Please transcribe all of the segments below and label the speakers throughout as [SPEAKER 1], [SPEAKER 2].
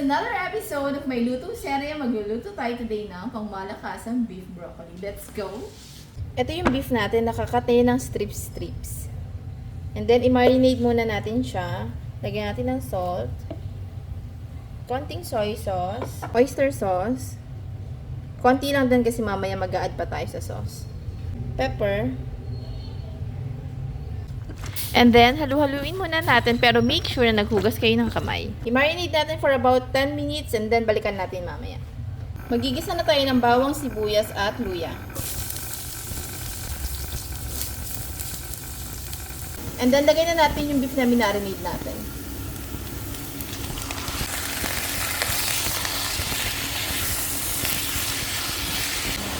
[SPEAKER 1] another episode of my luto serye. Magluluto tayo today ng pangmalakasang beef broccoli. Let's go! Ito yung beef natin, nakakatay ng strips. And then, i-marinate muna natin siya. Lagyan natin ng salt. Konting soy sauce. Oyster sauce. Konti lang din kasi mamaya mag-a-add pa tayo sa sauce. Pepper. And then, halu-haluin muna natin pero make sure na naghugas kayo ng kamay. I-marinate natin for about 10 minutes and then balikan natin mamaya. Magigisa na tayo ng bawang, sibuyas at luya. And then, lagay na natin yung beef na minarinate natin.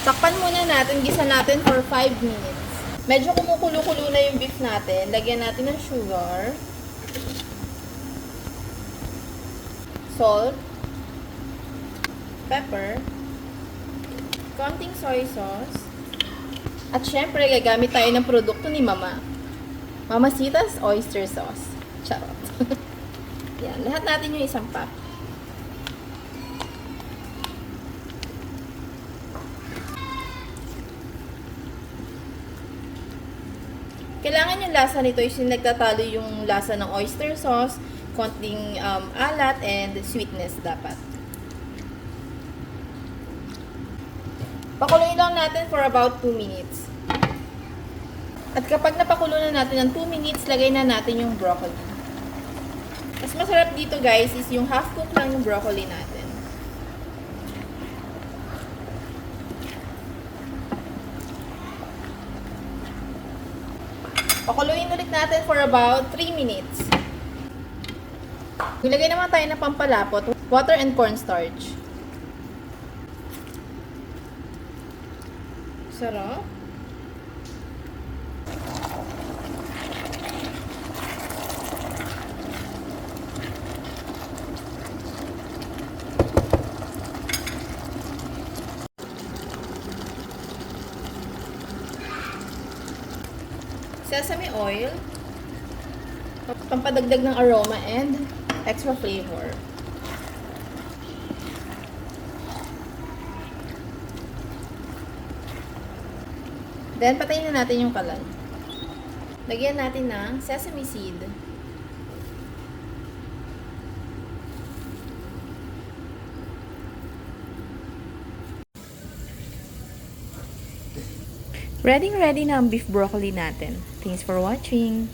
[SPEAKER 1] Takpan muna natin, gisa natin for 5 minutes. Medyo kumukulo-kulo na yung beef natin. Lagyan natin ng sugar. Salt. Pepper. Konting soy sauce. At syempre, gagamit tayo ng produkto ni Mama. Mamacita's oyster sauce. Charot. Yan. Lahat natin yung isang pack. Kailangan yung lasa nito is yung nagtatalo yung lasa ng oyster sauce, konting alat, and sweetness dapat. Pakuluin lang natin for about 2 minutes. At kapag napakulo na natin ng 2 minutes, lagay na natin yung broccoli. Mas masarap dito guys is yung half cook lang yung broccoli natin. Pakuluin ulit natin for about 3 minutes. Ilagay naman tayo ng pampalapot, water and cornstarch. Sarap. Sesame oil, pampadagdag ng aroma and extra flavor. Then, patayin na natin yung kalan. Lagyan natin ng sesame seed. Ready na ang beef broccoli natin. Thanks for watching!